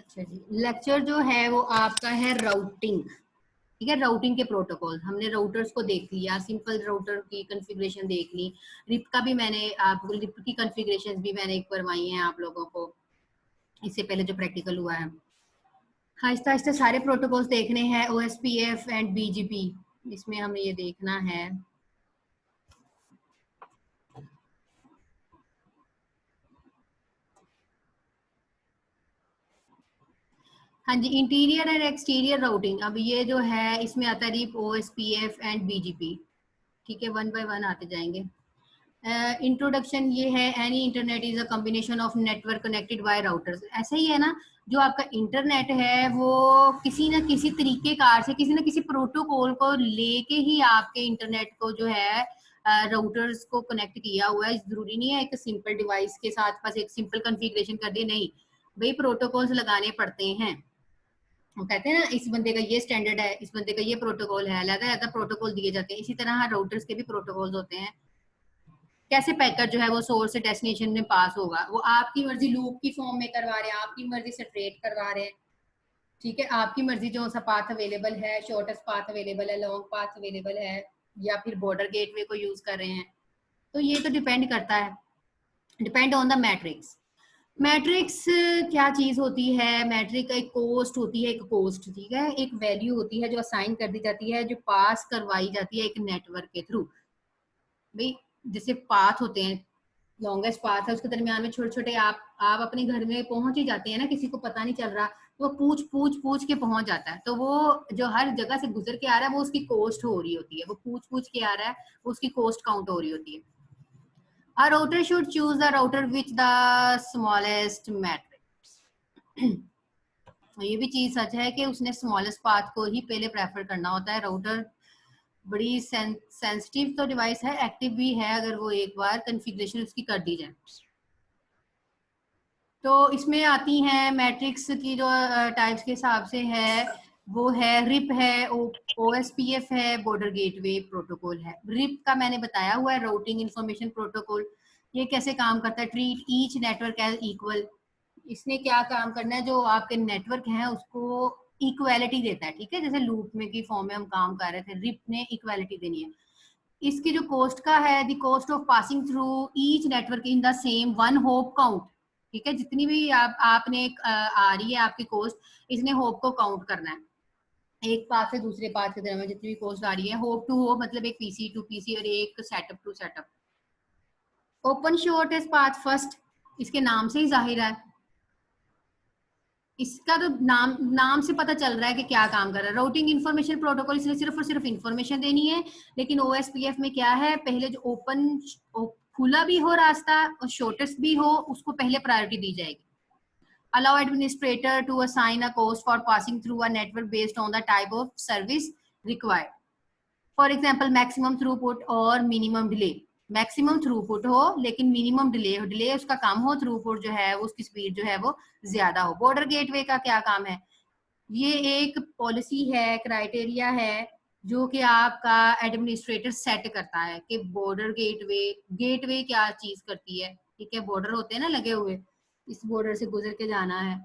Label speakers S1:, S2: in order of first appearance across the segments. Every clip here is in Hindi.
S1: अच्छा जी, लेक्चर जो है वो आपका है राउटिंग। ठीक है, राउटिंग के प्रोटोकॉल हमने राउटर्स को देख लिया, सिंपल राउटर की कॉन्फ़िगरेशन देख ली, रिप का भी मैंने आपको रिप की कॉन्फ़िगरेशंस भी मैंने करवाई हैं आप लोगों को इससे पहले जो प्रैक्टिकल हुआ है। आहिस्ता आहिस्ता सारे प्रोटोकॉल्स देखने हैं, OSPF एंड BGP इसमें हमें ये देखना है। हाँ जी, इंटीरियर एंड एक्सटीरियर राउटिंग, अब ये जो है इसमें आता है रिप, OSPF एंड BGP। ठीक है, वन बाय वन आते जाएंगे। इंट्रोडक्शन ये है, any internet is a combination of network connected by routers. ऐसा ही है ना, जो आपका इंटरनेट है वो किसी न किसी तरीके कार से किसी न किसी प्रोटोकॉल को लेके ही आपके इंटरनेट को जो है राउटर्स को कनेक्ट किया हुआ है। जरूरी नहीं है एक सिंपल डिवाइस के साथ बस एक सिंपल कॉन्फ़िगरेशन कर दिए, नहीं भाई, प्रोटोकॉल्स लगाने पड़ते हैं। वो कहते हैं ना, इस बंदे का ये स्टैंडर्ड है, इस बंदे का ये प्रोटोकॉल है, अलग अलग प्रोटोकॉल दिए जाते हैं। इसी तरह राउटर्स के भी प्रोटोकॉल्स होते हैं। कैसे पैकेट जो है वो सोर्स से डेस्टिनेशन में पास होगा, वो आपकी मर्जी लूप की फॉर्म में करवा रहे हैं, आपकी मर्जी से स्ट्रेट करवा रहे हैं। ठीक है, आपकी मर्जी जो सा पाथ अवेलेबल है, शॉर्टेस्ट पाथ अवेलेबल है, लॉन्ग पाथ अवेलेबल है, या फिर बॉर्डर गेटवे को यूज कर रहे हैं। तो ये तो डिपेंड करता है, depend on the matrix. Matrix क्या चीज होती है? मैट्रिक एक कॉस्ट होती है, एक कॉस्ट, ठीक है, एक वैल्यू होती है जो असाइन कर दी जाती है, जो पास करवाई जाती है एक नेटवर्क के थ्रू। भाई, जैसे पाथ होते हैं, लॉन्गेस्ट पाथ है, उसके दरमियान में छोटे छोटे आप अपने घर में पहुंच ही जाते हैं ना, किसी को पता नहीं चल रहा, तो वो पूछ पूछ पूछ के पहुंच जाता है। तो वो जो हर जगह से गुजर के आ रहा है वो उसकी कॉस्ट हो रही होती है, वो पूछ पूछ के आ रहा है, वो उसकी कॉस्ट काउंट हो रही होती है। A router should choose the router with the smallest matrix। ये भी चीज सच है कि उसने स्मॉलेस्ट पाथ को ही पहले प्रेफर करना होता है। राउटर बड़ी सेंसिटिव तो डिवाइस है, एक्टिव भी है अगर वो एक बार कॉन्फ़िगरेशन उसकी कर दी जाए। तो इसमें आती हैं मैट्रिक्स की जो टाइप्स के हिसाब से है, वो है रिप है, OSPF है, बॉर्डर गेटवे प्रोटोकॉल है। रिप का मैंने बताया हुआ है, राउटिंग इंफॉर्मेशन प्रोटोकॉल। ये कैसे काम करता है? Treat each network as equal. इसने क्या काम करना है, जो आपके नेटवर्क हैं उसको इक्वालिटी देता है। ठीक है, जैसे लूप में की फॉर्म में हम काम कर रहे थे, रिप ने इक्वालिटी देनी है। इसकी जो कॉस्ट का है, the cost of passing through each network in the same one hope count. ठीक है, जितनी भी आपने आ रही है आपकी कॉस्ट, इसने होप को काउंट करना है। एक पाथ से दूसरे पाथ के दरमियान जितनी भी कॉस्ट आ रही है, होप टू होप मतलब एक पीसी टू पीसी और एक setup to setup. Open shortest path first, इसके नाम से ही जाहिर है, इसका तो नाम से पता चल रहा है कि क्या काम कर रहा है। राउटिंग इंफॉर्मेशन प्रोटोकॉल, इसलिए सिर्फ और सिर्फ इंफॉर्मेशन देनी है। लेकिन OSPF में क्या है, पहले जो ओपन खुला भी हो रास्ता और शॉर्टेस्ट भी हो, उसको पहले प्रायोरिटी दी जाएगी। Allow administrator to assign a cost for passing through a network based on the type of service required. For example, maximum throughput और minimum delay। मैक्सिमम थ्रूपुट हो लेकिन मिनिमम डिले हो, डिले उसका कम हो, थ्रूपुट जो है वो उसकी स्पीड जो है वो ज्यादा हो। बॉर्डर गेटवे का क्या काम है? ये एक पॉलिसी है, क्राइटेरिया है, जो कि आपका एडमिनिस्ट्रेटर सेट करता है कि बॉर्डर गेटवे, गेटवे क्या चीज करती है। ठीक है, बॉर्डर होते हैं ना लगे हुए, इस बॉर्डर से गुजर के जाना है,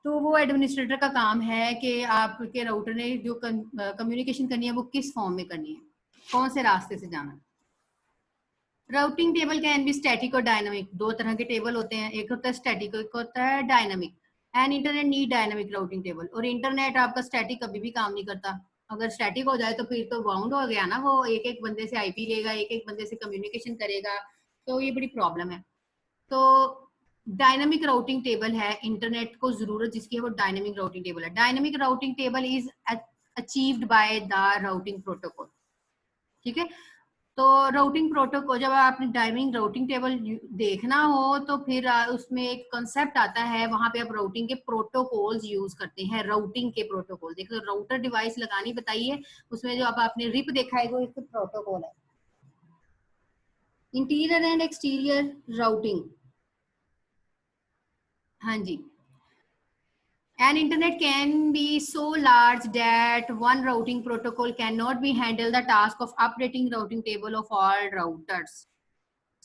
S1: तो वो एडमिनिस्ट्रेटर का काम है कि आपके राउटर ने जो कम्युनिकेशन करनी है वो किस फॉर्म में करनी है, कौन से रास्ते से जाना है। Routing table can be static और डायनामिक। दो तरह के टेबल होते हैं, एक होता है स्टैटिक, एक होता है dynamic. And internet need dynamic routing table. और इंटरनेट आपका स्टैटिक कभी भी काम नहीं करता। अगर स्टैटिक हो जाए तो फिर तो बाउंड हो गया ना, वो एक एक बंदे से आईपी लेगा, एक एक बंदे से कम्युनिकेशन करेगा, तो ये बड़ी प्रॉब्लम है। तो डायनामिक राउटिंग टेबल है, इंटरनेट को जरूरत जिसकी है वो डायनामिक राउटिंग टेबल है। Dynamic routing table is achieved by the routing protocol. ठीक है, तो राउटिंग प्रोटोकॉल, जब आपने डायनामिक राउटिंग टेबल देखना हो तो फिर उसमें एक कॉन्सेप्ट आता है, वहां पे आप राउटिंग के प्रोटोकॉल्स यूज करते हैं। राउटिंग के प्रोटोकॉल देखो, राउटर डिवाइस लगानी बताइए, उसमें जो अब आपने रिप देखा है वो एक प्रोटोकॉल है। इंटीरियर एंड एक्सटीरियर राउटिंग, हाँ जी। An internet can be so large that one routing protocol cannot be handle the task of updating routing table of all routers.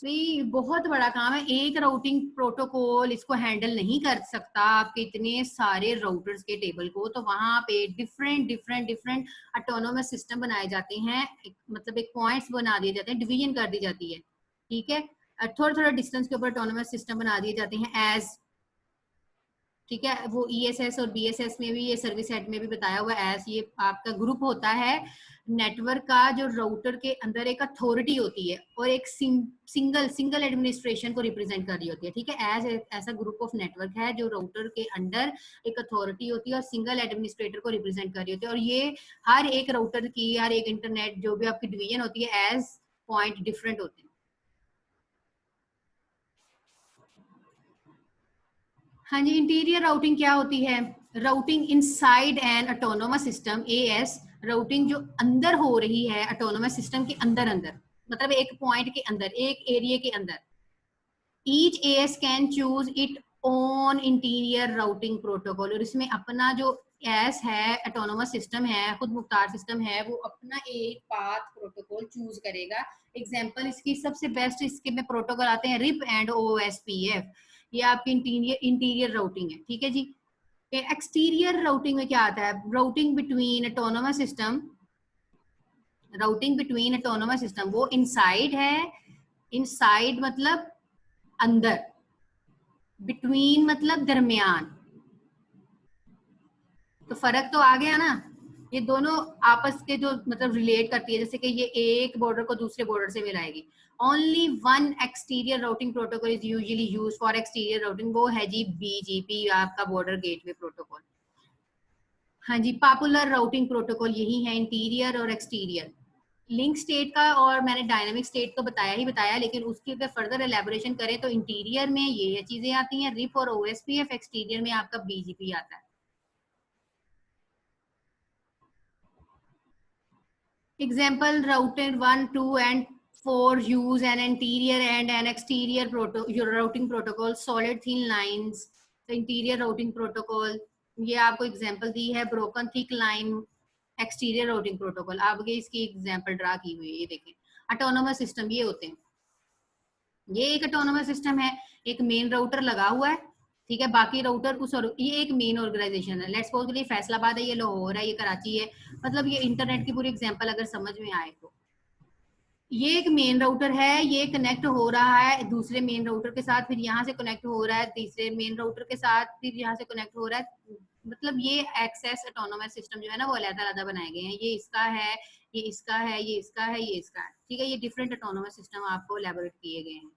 S1: भाई बहुत बड़ा काम है, एक राउटिंग प्रोटोकॉल इसको हैंडल नहीं कर सकता आपके इतने सारे राउटर्स के टेबल को। तो वहां पे different different different autonomous system बनाए जाते हैं, मतलब एक पॉइंट्स बना दिए जाते हैं, डिवीजन कर दी जाती है, ठीक है। थोड़ा थोड़ा डिस्टेंस के ऊपर ऑटोनोमस सिस्टम बना दिए जाते हैं एज, ठीक है। वो ईएसएस और बीएसएस में भी, ये सर्विस सेट में भी बताया हुआ है, एज ये आपका ग्रुप होता है नेटवर्क का, जो राउटर के अंदर एक अथॉरिटी होती है और एक सिंगल सिंगल एडमिनिस्ट्रेशन को रिप्रेजेंट कर रही होती है, ठीक है। एज ऐसा ग्रुप ऑफ नेटवर्क है जो राउटर के अंदर एक अथॉरिटी होती है और सिंगल एडमिनिस्ट्रेटर को रिप्रेजेंट कर रही होती है। और ये हर एक राउटर की, हर एक इंटरनेट जो भी आपकी डिवीजन होती है एज पॉइंट डिफरेंट होते हैं। हाँ जी, इंटीरियर राउटिंग क्या होती है? Routing inside N autonomous system, as. Routing जो अंदर हो रही है ऑटोनोमस सिस्टम के अंदर अंदर, मतलब एक पॉइंट के अंदर, एक एरिया के अंदर। Each as can choose it own interior routing protocol. और इसमें अपना जो एस है, ऑटोनोमस सिस्टम है, खुद मुख्तार सिस्टम है, वो अपना एक पाथ प्रोटोकॉल चूज करेगा। एग्जांपल इसकी सबसे बेस्ट इसके में प्रोटोकॉल आते हैं रिप एंड ओएसपीएफ। ये आपकी इंटीरियर राउटिंग है, ठीक है जी। एक्सटीरियर राउटिंग में क्या आता है? Routing between autonomous system, routing between autonomous system, वो इनसाइड है, इनसाइड मतलब अंदर, बिटवीन मतलब दरमियान। तो फर्क तो आ गया ना, ये दोनों आपस के जो मतलब रिलेट करती है, जैसे कि ये एक बॉर्डर को दूसरे बॉर्डर से मिलाएगी। Only one exterior routing protocol is usually used for exterior routing, वो है जी बीजीपी, आपका बॉर्डर गेटवे प्रोटोकॉल। हाँ जी, पॉपुलर राउटिंग प्रोटोकॉल यही है, इंटीरियर और एक्सटीरियर। लिंक स्टेट का और मैंने डायनामिक स्टेट तो बताया ही बताया, लेकिन उसकी अगर फर्दर एलेबोरेशन करें तो इंटीरियर में ये चीजें आती हैं, रिप और ओएसपीएफ। एक्सटीरियर में आपका बीजीपी आता है। Example, router 1, 2 and 4 use an interior and an exterior routing protocol, solid thin lines, the interior routing protocol। ये आपको एग्जांपल दी है, broken thick line exterior routing protocol. आगे इसकी एग्जांपल ड्रा की हुई है, ये देखें। ऑटोनोमस सिस्टम ये होते हैं, ये एक ऑटोनोमस सिस्टम है, एक मेन राउटर लगा हुआ है, ठीक है। बाकी राउटर उस, और ये एक मेन ऑर्गेनाइजेशन है। लेट्स सपोज के लिए फैसलाबाद है, ये लाहौर है, ये कराची है, मतलब ये इंटरनेट की पूरी एग्जांपल अगर समझ में आए तो। ये एक मेन राउटर है, ये कनेक्ट हो रहा है दूसरे मेन राउटर के साथ, फिर यहाँ से कनेक्ट हो रहा है तीसरे मेन राउटर के साथ, फिर यहाँ से कनेक्ट हो रहा है। मतलब ये एक्सेस ऑटोनोमस सिस्टम जो है ना, वो अलग-अलग बनाए गए हैं। ये इसका है, ये इसका है, ये इसका है, ये इसका है, ठीक है। ये डिफरेंट ऑटोनोमस सिस्टम आपको एलैबोरेट किए गए हैं,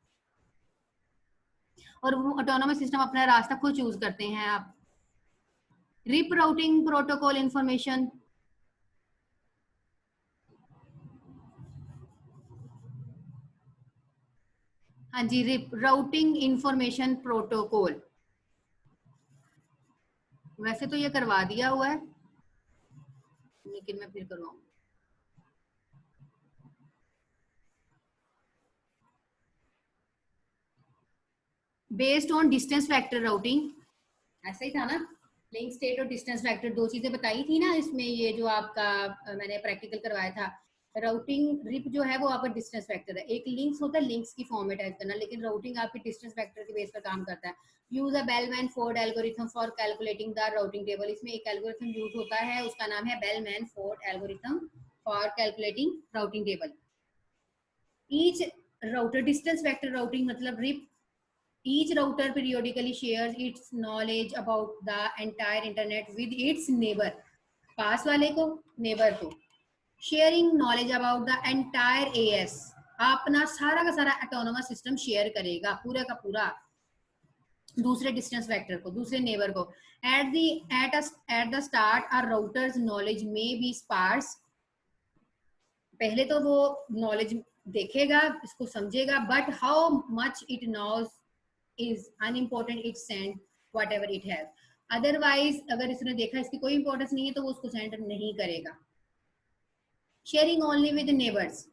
S1: और वो ऑटोनोमस सिस्टम अपना रास्ता खुद चूज करते हैं। आप रिप राउटिंग प्रोटोकॉल इंफॉर्मेशन, हाँ जी, रिप राउटिंग इंफॉर्मेशन प्रोटोकॉल। वैसे तो ये करवा दिया हुआ है, लेकिन मैं फिर करवाऊंगी। Based on distance factor routing, ऐसा ही था ना। लिंक स्टेट और डिस्टेंस फैक्टर दो चीजें बताई थी ना इसमें, ये जो आपका मैंने प्रैक्टिकल करवाया था। राउटिंग रिप जो है वो आपका डिस्टेंस फैक्टर है, एक लिंक्स होता है, लिंक्स की फॉर्मेट टाइप करना, लेकिन राउटिंग आपकी डिस्टेंस फैक्टर के बेस पर काम करता है। Use a bellman Ford algorithm for calculating the routing table. इसमें एक एल्गोरिथम यूज होता है, उसका नाम है bellman Ford algorithm for calculating routing table. Each router, distance factor routing मतलब rib, each router periodically shares its knowledge about the entire internet with its neighbor, पास वाले को, नेबर को। Sharing knowledge about the entire as, अपना सारा का सारा ऑटोनोमस सिस्टम शेयर करेगा, पूरा का पूरा दूसरे डिस्टेंस वेक्टर को, दूसरे नेबर को। At the start are routers knowledge में बी स्पार्स, पहले तो वो नॉलेज देखेगा, इसको समझेगा, but how much it knows is unimportant, it send whatever it has। Otherwise अगर इसने देखा इसकी कोई इंपॉर्टेंस नहीं है तो वो उसको सेंड नहीं करेगा। शेयरिंग ओनली विद नेबर्स,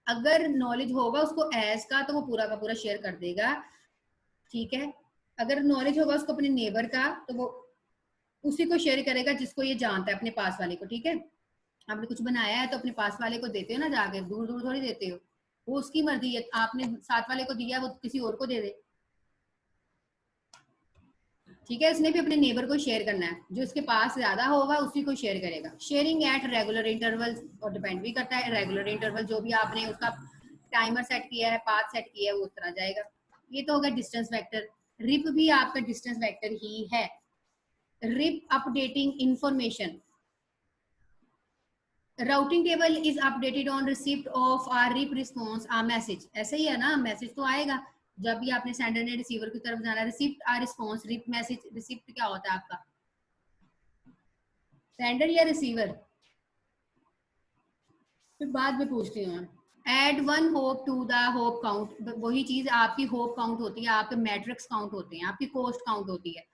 S1: अगर नॉलेज होगा उसको एज का तो वो पूरा का पूरा शेयर कर देगा, ठीक है। अगर नॉलेज होगा उसको अपने नेबर का तो वो उसी को शेयर करेगा जिसको ये जानता है, अपने पास वाले को, ठीक है। आपने कुछ बनाया है तो अपने पास वाले को देते हो ना, जाके दूर दूर थोड़ी देते हो, वो उसकी मर्जी है, आपने साथ वाले को दिया वो किसी और को दे दे, ठीक है। उसने भी अपने नेबर को शेयर करना है, जो उसके पास ज्यादा होगा उसी को शेयर करेगा। शेयरिंग एट रेगुलर इंटरवल, और डिपेंड भी करता है रेगुलर इंटरवल, जो भी आपने उसका टाइमर सेट किया है, पाथ सेट किया है, वो उस तरह जाएगा। ये तो होगा डिस्टेंस वेक्टर। रिप भी आपका डिस्टेंस वेक्टर ही है। RIP updating information, routing table is updated on receipt of an RIP response a message. ऐसा ही है ना, मैसेज तो आएगा जब भी आपने सेंडर ने रिसीवर की तरफ जाना। रिसिप्ट आ रिस्पॉन्स, रिप मैसेज, रिसिप्ट क्या होता है आपका, सेंडर या रिसीवर, फिर बाद में पूछती हूँ। Add one hop to the hop count, वही चीज आपकी होप काउंट होती है, आपके मैट्रिक्स काउंट होते हैं, आपकी कोस्ट काउंट होती है।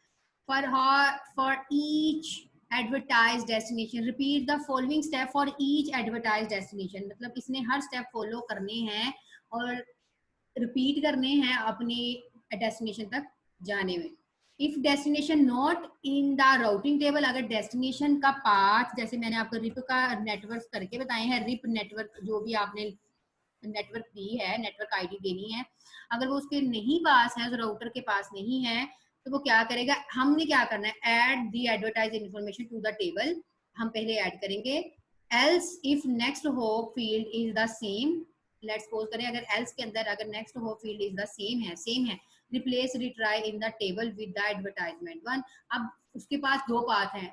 S1: For each advertise destination repeat the following step for each advertise destination, मतलब इसने हर स्टेप फॉलो करने हैं और रिपीट करने हैं अपनी डेस्टिनेशन तक जाने में। If destination not in the routing table, अगर डेस्टिनेशन का पाथ, जैसे मैंने आपको रिप का नेटवर्क करके बताए हैं, रिप नेटवर्क जो भी आपने नेटवर्क दी है, नेटवर्क आईडी देनी है, अगर वो उसके नहीं पास है, उस राउटर के पास नहीं है, तो वो क्या करेगा, हमने क्या करना है, add the advertise information to the table, हम पहले ऐड करेंगे। Else if next hop field is the same, let's suppose करें अगर एल्स के अंदर अगर next hop field is the same है, replace retry in the table with the advertisement one. अब उसके पास दो पाथ हैं,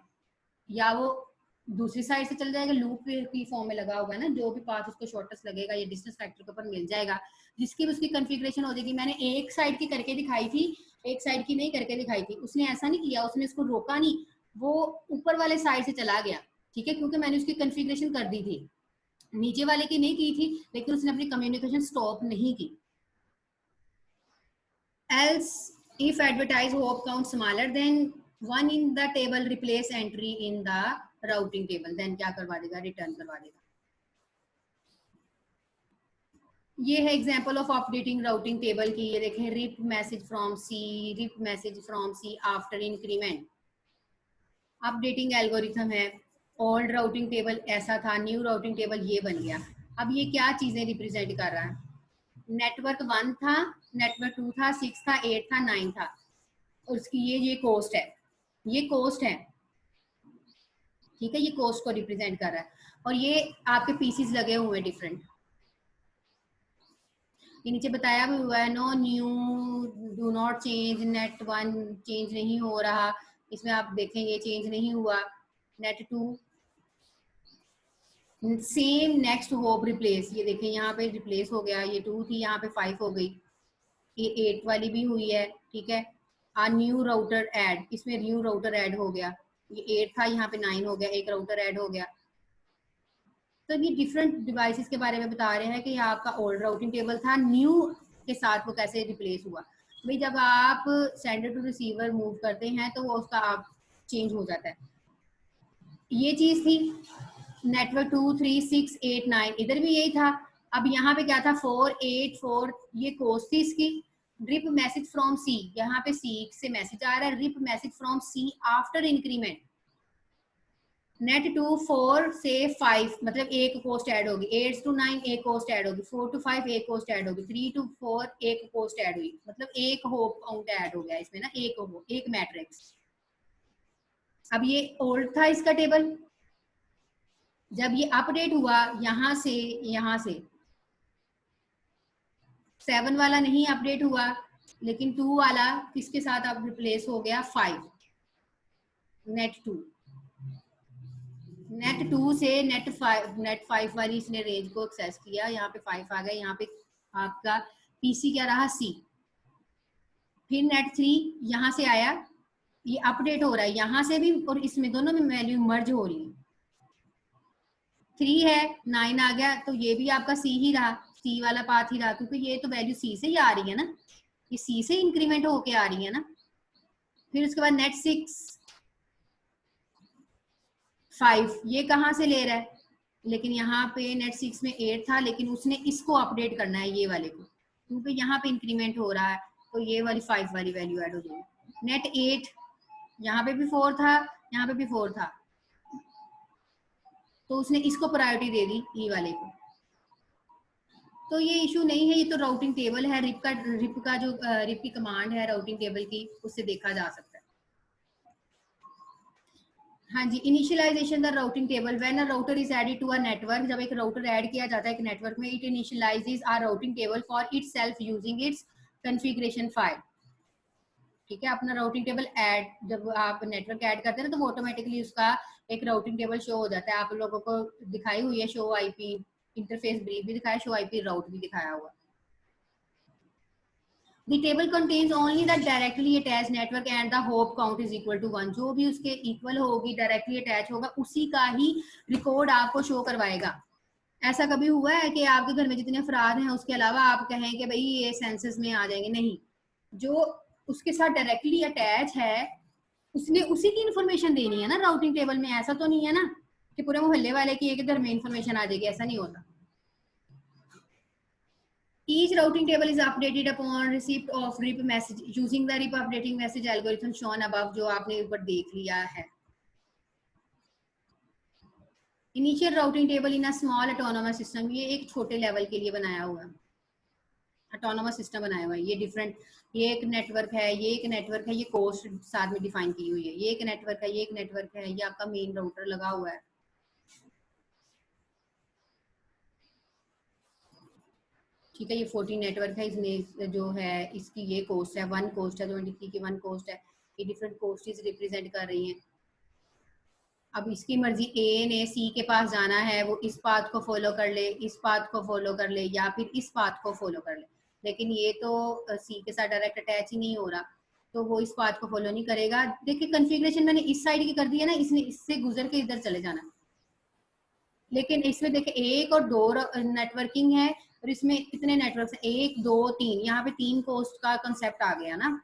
S1: या वो दूसरी साइड से चल जाएगा, लूप की फॉर्म में लगा होगा ना, जो भी पाथ उसको शॉर्टेस्ट लगेगा ये डिस्टेंस फैक्टर के ऊपर मिल जाएगा, जिसकी उसकी कॉन्फ़िगरेशन हो जाएगी। मैंने एक साइड की करके दिखाई थी, एक साइड की नहीं करके दिखाई थी, उसने ऐसा नहीं किया, उसने इसको रोका नहीं, वो ऊपर वाले साइड से चला गया, ठीक है, क्योंकि मैंने उसकी कॉन्फ़िगरेशन कर दी थी, नीचे वाले की नहीं की थी, लेकिन उसने अपनी कम्युनिकेशन स्टॉप नहीं की। else if advertise hope count smaller than one in the table, replace entry in the routing table, then क्या करवा देगा, रिटर्न करवा देगा। ये है example of updating routing table की, ये देखें, RIP message from C, RIP message from C after increment. Updating algorithm है। ओल्ड राउटिंग टेबल ऐसा था, न्यू राउटिंग टेबल ये बन गया। अब ये क्या चीजें रिप्रेजेंट कर रहा है, नेटवर्क 1 था, नेटवर्क 2 था, 6 था, 8 था, 9 था, और उसकी ये कोस्ट है, ये कोस्ट है, ठीक है, ये कोस्ट को रिप्रेजेंट कर रहा है। और ये आपके पीसीस लगे हुए हैं डिफरेंट, ये नीचे बताया भी हुआ है, no new, do not change, net 1 change नहीं हो रहा, इसमें आप देखें ये चेंज नहीं हुआ, net 2 same, next hop replace, ये देखें यहाँ पे रिप्लेस हो गया, ये 2 थी यहाँ पे 5 हो गई, ये 8 वाली भी हुई है, ठीक है। आ न्यू राउटर ऐड, इसमें न्यू राउटर ऐड हो गया, ये 8 था यहाँ पे 9 हो गया, एक राउटर ऐड हो गया। तो ये डिफरेंट डिवाइसेस के बारे में बता रहे हैं कि ये आपका ओल्ड राउटिंग टेबल था, न्यू के साथ वो कैसे रिप्लेस हुआ। भाई जब आप सेंडर टू रिसीवर मूव करते हैं तो वो उसका आप चेंज हो जाता है। ये चीज थी नेटवर्क 2 3 6 8 9, इधर भी यही था। अब यहाँ पे क्या था, 4 8 4, ये कोस्ट थी इसकी। रिप मैसेज फ्रॉम सी, यहाँ पे सी से मैसेज आ रहा है, RIP message from C after increment. Net 2 4 से 5, मतलब एक कोस्ट ऐड होगी, 8 to 9 एक कोस्ट ऐड होगी, 4 to 5 एक कोस्ट ऐड होगी, 3 to 4 एक कोस्ट ऐड हुई, मतलब एक होप काउंट ऐड हो गया इसमें ना, एक मैट्रिक्स। अब ये ओल्ड था इसका टेबल, जब ये अपडेट हुआ यहाँ से 7 वाला नहीं अपडेट हुआ, लेकिन 2 वाला किसके साथ अब रिप्लेस हो गया, 5, नेट 2। नेट 2 से नेट 5 वाली इसने रेंज को एक्सेस किया, यहाँ पे 5 आ गया, यहाँ पे आपका पीसी क्या रहा, सी। फिर नेट 3 यहाँ से आया, ये अपडेट हो रहा है यहाँ से भी, और इसमें दोनों में वैल्यू मर्ज हो रही है। 3 है, 9 आ गया, तो ये भी आपका सी ही रहा, सी वाला पाथ ही रहा, क्योंकि ये तो वैल्यू सी से ही आ रही है ना, ये सी से इंक्रीमेंट होके आ रही है ना। फिर उसके बाद नेट 6 5, ये कहाँ से ले रहा है, लेकिन यहाँ पे नेट 6 में 8 था, लेकिन उसने इसको अपडेट करना है ये वाले को, क्योंकि यहाँ पे इंक्रीमेंट हो रहा है, तो ये वाली 5 वाली वैल्यू ऐड हो जाएगी। नेट 8, यहाँ पे भी 4 था, यहाँ पे भी 4 था, तो उसने इसको प्रायोरिटी दे दी ई वाले को। तो ये इशू नहीं है, ये तो राउटिंग टेबल है, रिप का जो रिप की कमांड है राउटिंग टेबल की, उससे देखा जा सकता है। हाँ जी, initialization the routing table when a router is added to a network, जब एक राउटर ऐड किया जाता है एक नेटवर्क में, it initialises a routing table for itself using its configuration file. ठीक है, अपना राउटिंग टेबल ऐड जब आप नेटवर्क ऐड करते हैं ना, तो वो ऑटोमेटिकली उसका एक राउटिंग टेबल शो हो जाता है। आप लोगों को दिखाई हुई है शो आईपी इंटरफेस ब्रीफ भी दिखाया, शो आईपी राउट भी दिखाया हुआ। The table contains only the directly attached network and the hop count is equal to 1। जो भी उसके इक्वल होगी, डायरेक्टली अटैच होगा, उसी का ही रिकॉर्ड आपको शो करवाएगा। ऐसा कभी हुआ है कि आपके घर में जितने अफराद हैं उसके अलावा आप कहें कि भाई ये सेंसस में आ जाएंगे? नहीं, जो उसके साथ डायरेक्टली अटैच है उसने उसी की इंफॉर्मेशन देनी है ना राउटिंग टेबल में। ऐसा तो नहीं है ना कि पूरे मोहल्ले वाले की एक घर में इंफॉर्मेशन आ जाएगी, ऐसा नहीं होता। Each routing table is updated upon receipt of RIP message using the RIP updating message algorithm shown above, जो आपने ऊपर देख लिया है। Initial routing table in a small autonomous system, ये एक छोटे लेवल के लिए बनाया हुआ है, ऑटोनोमस सिस्टम बनाया हुआ है। ये डिफरेंट, ये एक नेटवर्क है, ये एक नेटवर्क है, ये कोस्ट साथ में डिफाइन की हुई है, ये एक नेटवर्क है, ये एक नेटवर्क है, ये आपका मेन राउटर लगा हुआ है। ठीक है, ये 14 नेटवर्क है, इसमें जो है इसकी ये कोस्ट है, 1 कोस्ट है, 23 की 1 कोस्ट है, ये डिफरेंट कोस्टिज रिप्रेजेंट कर रही हैं। अब इसकी मर्जी, ए ने सी के पास जाना है, वो इस पाथ को फॉलो कर ले, इस पाथ को फॉलो कर ले, या फिर इस पाथ को फॉलो कर ले, लेकिन ये तो सी के साथ डायरेक्ट अटैच ही नहीं हो रहा, तो वो इस पाथ को फॉलो नहीं करेगा। देखिए कन्फिग्रेशन मैंने इस साइड की कर दी है ना, इसने इससे गुजर के इधर चले जाना, लेकिन इसमें देखिए 1 और 2 नेटवर्किंग है, और इसमें कितने नेटवर्क है, 1 2 3, यहाँ पे 3 कोस्ट का कंसेप्ट आ गया ना।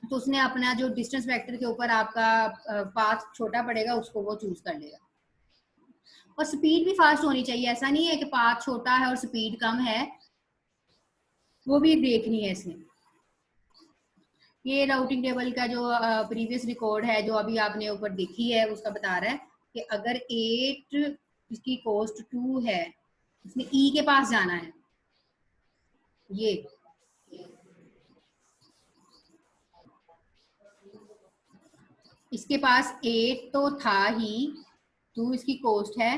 S1: तो उसने अपना जो डिस्टेंस वेक्टर के ऊपर आपका पाथ छोटा पड़ेगा उसको वो चूज कर लेगा। और स्पीड भी फास्ट होनी चाहिए, ऐसा नहीं है कि पाथ छोटा है और स्पीड कम है, वो भी देखनी है इसने। ये राउटिंग टेबल का जो प्रीवियस रिकॉर्ड है जो अभी आपने ऊपर देखी है, उसका बता रहा है कि अगर 8 इसकी कोस्ट 2 है, इसने ई के पास जाना है, ये इसके पास 8 तो था ही, 2 इसकी कोस्ट है,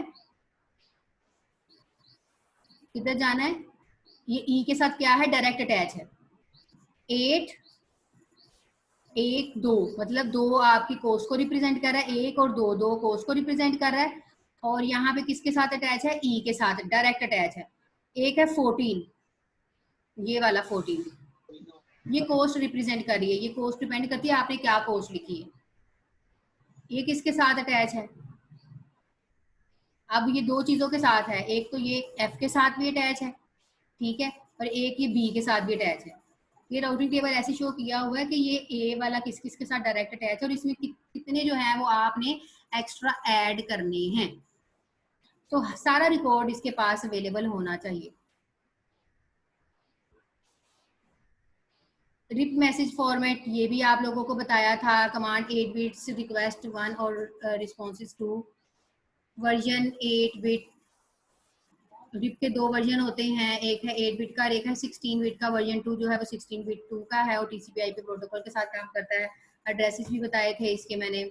S1: किधर जाना है, ये ई के साथ क्या है, डायरेक्ट अटैच है। 8 1 2 मतलब 2 आपकी कोस्ट को रिप्रेजेंट कर रहा है, 1 और 2 2 कोस्ट को रिप्रेजेंट कर रहा है, और यहाँ पे किसके साथ अटैच है, ई के साथ डायरेक्ट अटैच है। एक है 14, ये वाला 14, ये कोस्ट रिप्रेजेंट कर रही है, ये कोस्ट डिपेंड करती है आपने क्या कोस्ट लिखी है। ये किसके साथ अटैच है, अब ये दो चीजों के साथ है, एक तो ये एफ के साथ भी अटैच है, ठीक है, और एक ये बी के साथ भी अटैच है। ये राउटिंग टेबल ऐसे शो किया हुआ है कि ये ए वाला किस किस के साथ डायरेक्ट अटैच है, और इसमें कितने जो है वो आपने एक्स्ट्रा ऐड करने हैं, तो सारा रिकॉर्ड इसके पास अवेलेबल होना चाहिए। रिप मैसेज फॉर्मेट, ये भी आप लोगों को बताया था, कमांड 8 बिट्स, रिक्वेस्ट 1 और रिस्पॉन्सेज 2, वर्जन 8 बिट। रिप के 2 वर्जन होते हैं, एक है 8 बिट का और एक है 16 बिट का। वर्जन 2 जो है वो 16 बिट 2 का है और टीसीपी आईपी प्रोटोकॉल के साथ काम करता है। एड्रेसेस भी बताए थे इसके मैंने।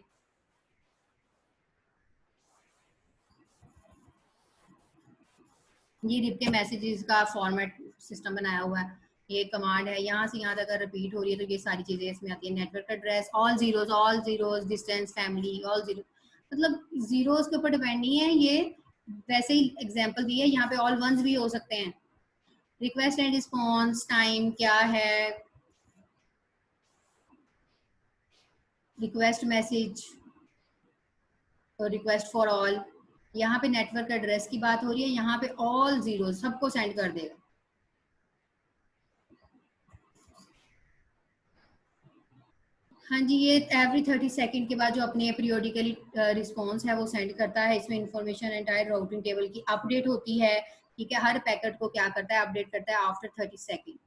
S1: ये रिप के मैसेजेस का फॉर्मेट सिस्टम बनाया हुआ है, ये कमांड है, यहाँ से यहाँ तक अगर रिपीट हो रही है तो ये सारी चीजें इसमें आती है। Network address all zeros, distance, family all zero, मतलब जीरोज के ऊपर डिपेंड नहीं है, ये वैसे ही एग्जांपल दी है, यहाँ पे ऑल वंस भी हो सकते हैं। रिक्वेस्ट एंड रिस्पॉन्स टाइम क्या है, रिक्वेस्ट मैसेज और रिक्वेस्ट फॉर ऑल। यहाँ पे नेटवर्क एड्रेस की बात हो रही है, यहाँ पे ऑल जीरो सबको सेंड कर देगा। हाँ जी, ये एवरी 30 सेकंड के बाद जो अपने पीरियोडिकली रिस्पॉन्स है वो सेंड करता है। इसमें इंफॉर्मेशन एंटायर राउटिंग टेबल की अपडेट होती है, ठीक है, हर पैकेट को क्या करता है, अपडेट करता है आफ्टर 30 सेकंड।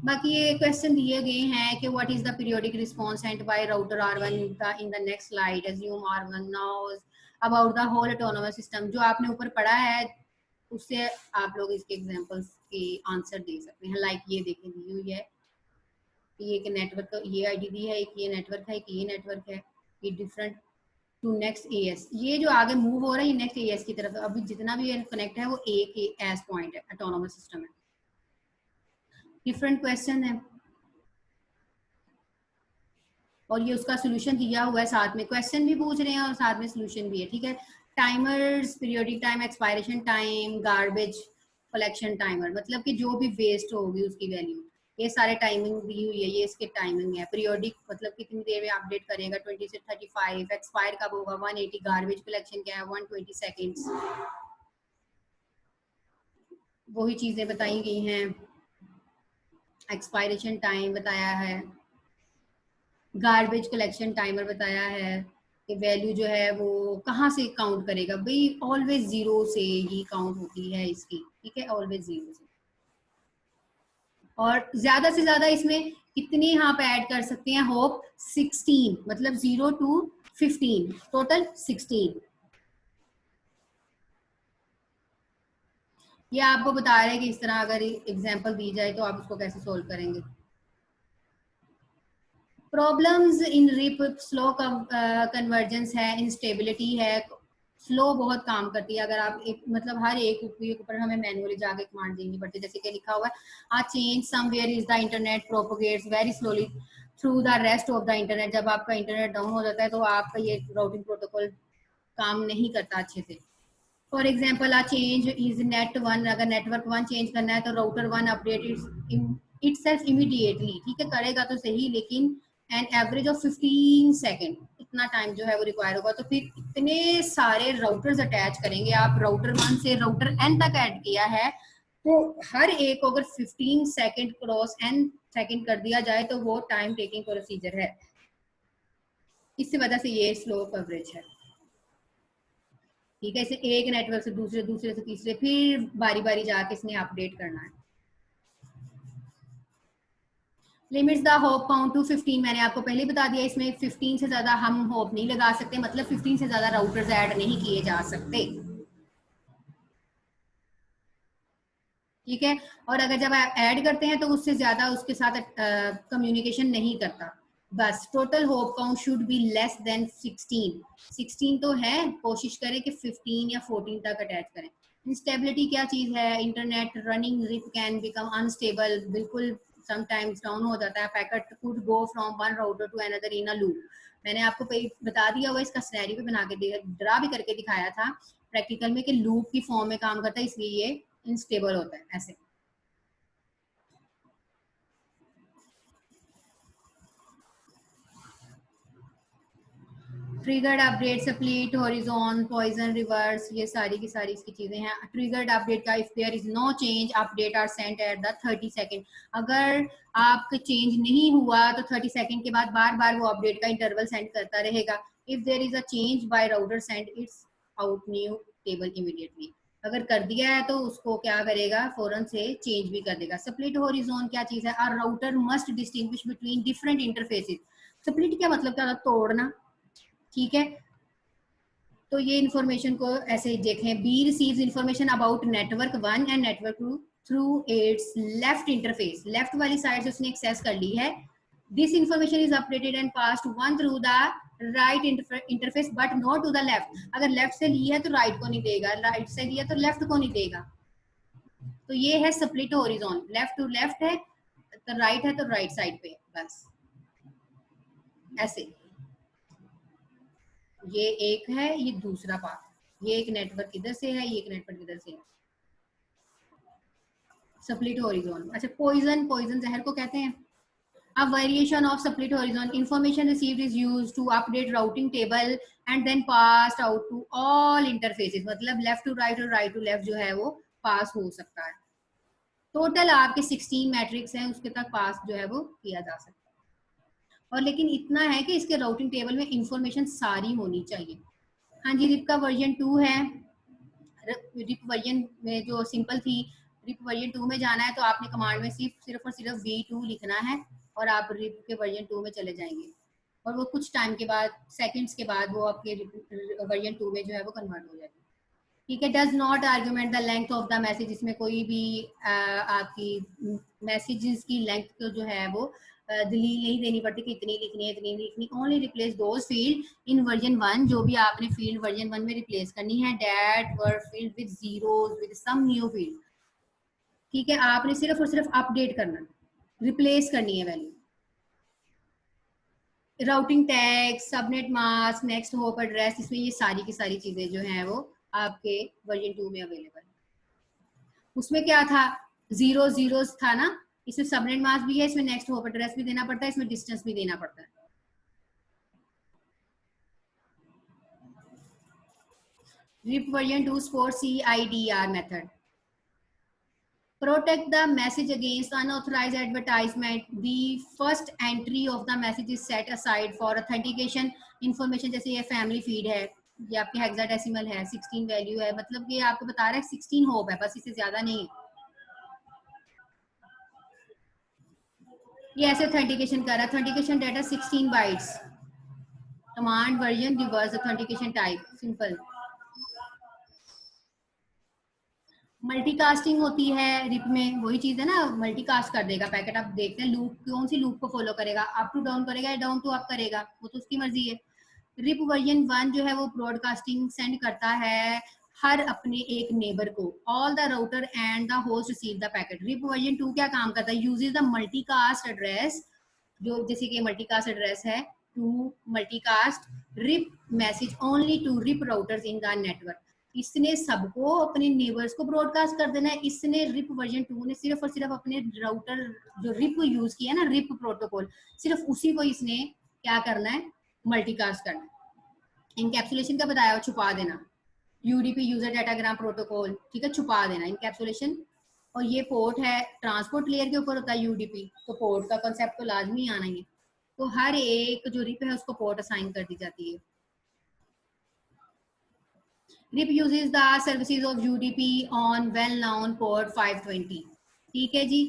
S1: बाकी ये क्वेश्चन दिए गए हैं कि what is the periodic response sent by router R1 in the next slide, assume R1 now about the whole autonomous system. जो आपने ऊपर पढ़ा है उससे आप लोग इसके एग्जांपल्स के आंसर दे सकते हैं। लाइक ये देखें, दी हुई है कि एक नेटवर्क, ये आईडी दी है, एक ये नेटवर्क है, एक ये नेटवर्क है, ये डिफरेंट टू नेक्स्ट एएस। ये जो आगे मूव हो रहा है ये नेक्स्ट एएस की तरफ, अभी जितना भी कनेक्ट है वो एक एस पॉइंट है, ऑटोनोमस सिस्टम है। डिफरेंट क्वेश्चन है और ये उसका सोल्यूशन दिया हुआ है, साथ में क्वेश्चन भी पूछ रहे हैं और साथ में सोल्यूशन भी है। ठीक है, timers, periodic time, expiration time, garbage collection timer, मतलब कि जो भी वेस्ट होगी उसकी वैल्यू, ये सारे टाइमिंग दी हुई है, ये इसके टाइमिंग है। पीरियोडिक मतलब कितनी देर में अपडेट करेगा, 20 से 35, एक्सपायर कब होगा 180, गार्बेज कलेक्शन क्या है 120 सेकेंड्स, वही चीजें बताई गई हैं। एक्सपायरेशन टाइम बताया है, गार्बेज कलेक्शन टाइमर बताया है कि वैल्यू जो है वो कहाँ से काउंट करेगा, भाई ऑलवेज जीरो से ही काउंट होती है इसकी। ठीक है, ऑलवेज जीरो से। और ज्यादा से ज्यादा इसमें कितनी आप ऐड कर सकते हैं, होप 16, मतलब 0 to 15, टोटल 16। ये आपको बता रहे हैं कि इस तरह अगर एग्जांपल दी जाए तो आप उसको कैसे सोल्व करेंगे। Problems in RIP, slow convergence है, इंस्टेबिलिटी है, स्लो बहुत काम करती है। अगर आप एक मतलब हर एक ऊपर हमें मैनुअली जाके कमांड देनी पड़ती है, जैसे कि लिखा हुआ है a change somewhere is the internet propagates very slowly through the rest of the internet. जब आपका इंटरनेट डाउन हो जाता है तो आपका ये राउटिंग प्रोटोकॉल काम नहीं करता अच्छे से। For example a change is net one, अगर नेटवर्क वन चेंज करना है तो router one update itself immediately. ठीक है, करेगा तो सही, लेकिन एन एवरेज ऑफ 15 सेकेंड इतना टाइम जो है वो रिक्वायर होगा। तो फिर इतने सारे राउटर्स अटैच करेंगे आप, राउटर वन से राउटर एन तक ऐड किया है, तो हर एक को अगर 15 सेकेंड क्रॉस एन सेकेंड कर दिया जाए तो वो टाइम टेकिंग प्रोसीजर है। इसी वजह से ये स्लो कवरेज है। ठीक है, इसे एक नेटवर्क से दूसरे, दूसरे से तीसरे, फिर बारी बारी जाके इसने अपडेट करना है। Limits the hop count to 15, मैंने आपको पहले बता दिया, इसमें 15 से ज्यादा हम होप नहीं लगा सकते, मतलब 15 से ज्यादा राउटर्स ऐड नहीं किए जा सकते। ठीक है, और अगर जब आप ऐड करते हैं तो उससे ज्यादा उसके साथ कम्युनिकेशन नहीं करता। बस total hope count should be less than 16। 16 तो है, कोशिश करें कि 15 या 14 तक अटैच करें। इंस्टेबिलिटी क्या चीज है, internet running RIP can become unstable, बिल्कुल समटाइम्स डाउन हो जाता है। Packet could go from one router to another in a loop. मैंने आपको बता दिया हुआ, इसका सिनेरियो भी बना के ड्रा भी करके दिखाया था प्रैक्टिकल में कि लूप की फॉर्म में काम करता है, इसलिए ये इनस्टेबल होता है ऐसे। Triggered update, split, horizon, poison, reverse, ये सारी की सारी इसकी चीजें हैं। ट्रिगर्ड अपडेट का, if there is no change update are sent at the 30 second. अगर आपका चेंज नहीं हुआ तो 30 सेकेंड के बाद बार बार वो अपडेट का इंटरवल सेंड करता रहेगा। If there is a change by router send its out new table immediately. अगर कर दिया है तो उसको क्या करेगा, फौरन से चेंज भी कर देगा। स्प्लिट हॉरिजॉन क्या चीज है, a router must distinguish between different interfaces. Split क्या मतलब, क्या तोड़ना। ठीक है, तो ये इंफॉर्मेशन को ऐसे देखें, B receives information about network one and network two through its left interface. Left वाली साइड से उसने एक्सेस कर ली है। This information is updated and passed one through the right interface but not to the left. अगर लेफ्ट से ली है तो राइट को नहीं देगा, राइट से लिया तो लेफ्ट को नहीं देगा। तो ये है split horizon, left to left है तो राइट है तो राइट साइड पे, बस ऐसे। ये एक है, ये दूसरा पार्ट, ये एक नेटवर्क इधर से है, ये एक नेटवर्क इधर से है। Split horizon. अच्छा, पॉइजन, पॉइजन जहर को कहते हैं। A variation of split horizon, information received is used to update routing table and then passed out to all interfaces, मतलब लेफ्ट टू राइट और राइट टू लेफ्ट जो है वो पास हो सकता है। टोटल आपके 16 मैट्रिक्स हैं, उसके तक पास जो है वो किया जा सकता है। और लेकिन इतना है कि इसके राउटिंग टेबल में इंफॉर्मेशन सारी होनी चाहिए। हाँ जी, रिप का वर्जन 2 है। रिप वर्जन में जो सिंपल थी, रिप वर्जन 2 में जाना है तो आपने कमांड में सिर्फ और सिर्फ v2 लिखना है और आप रिप के वर्जन 2 में चले जाएंगे। और वो कुछ टाइम के बाद, सेकंड्स के बाद, वो आपके वर्जन 2 में जो है वो कन्वर्ट हो जाएगी। ठीक है। Does not argument the length of the message, इसमें कोई भी आपकी मैसेजेस की लेंथ को जो है वो दलील नहीं देनी पड़ती कि इतनी लिखनी है इतनी लिखनी। Only replace those field in version 1 जो भी आपने फील्ड वर्जन 1 में रिप्लेस करनी है, that were field with zeros with some new field. ठीक है, आपने सिर्फ और सिर्फ अपडेट करना, रिप्लेस करनी है value. Routing tag, subnet mask, next hop address, इसमें ये सारी की सारी चीजें जो हैं वो आपके वर्जन 2 में अवेलेबल है। उसमें क्या था, जीरो जीरो था ना, इसमें सबनेट मास्क भी है, इसमें नेक्स्ट होप एड्रेस भी देना पड़ता है, इसमें डिस्टेंस भी देना पड़ता है। RIP version 2 supports CIDR method. Protect the message against unauthorized advertisement. The first entry of the message is set aside for authentication information. जैसे ये फैमिली फीड है, ये आपके हेक्साडेसिमल है, 16 वैल्यू है, मतलब ये आपको बता रहा है 16 होप है, बस इससे ज्यादा नहीं है। ये ऐसे ऑथेंटिकेशन कर रहा है, authentication data 16 bytes, command version reverse authentication type, simple. Multicasting होती है रिप में, वही चीज है ना, मल्टीकास्ट कर देगा पैकेट। आप देखते हैं लूप, कौन सी लूप को फॉलो करेगा, अप टू डाउन करेगा या डाउन टू अप करेगा, वो तो उसकी मर्जी है। रिप वर्जन 1 जो है वो ब्रॉडकास्टिंग सेंड करता है हर अपने एक नेबर को, all the router and the host receive the packet. RIP version 2 क्या काम करता है, यूजेस द मल्टीकास्ट एड्रेस, जो जैसे कि मल्टीकास्ट एड्रेस है, to multicast RIP message only to RIP routers in the network. इसने सबको अपने नेबर्स को ब्रॉडकास्ट कर देना है। इसने रिप वर्जन 2 ने सिर्फ और सिर्फ अपने राउटर जो रिप यूज किया ना, रिप प्रोटोकॉल, सिर्फ उसी को इसने क्या करना है, मल्टीकास्ट करना है। इनकैप्सुलेशन का बताया, छुपा देना, यूडीपी यूजर डाटाग्राम प्रोटोकॉल, ठीक है, छुपा देना इनकैप्सुलेशन। और ये पोर्ट है, ट्रांसपोर्ट लेयर के ऊपर होता है यूडीपी, तो पोर्ट का कंसेप्ट तो लाजमी आना ही है। तो हर एक जो रिप है उसको पोर्ट असाइन कर दी जाती है। RIP uses the services of UDP on well-known port 520. ठीक है जी,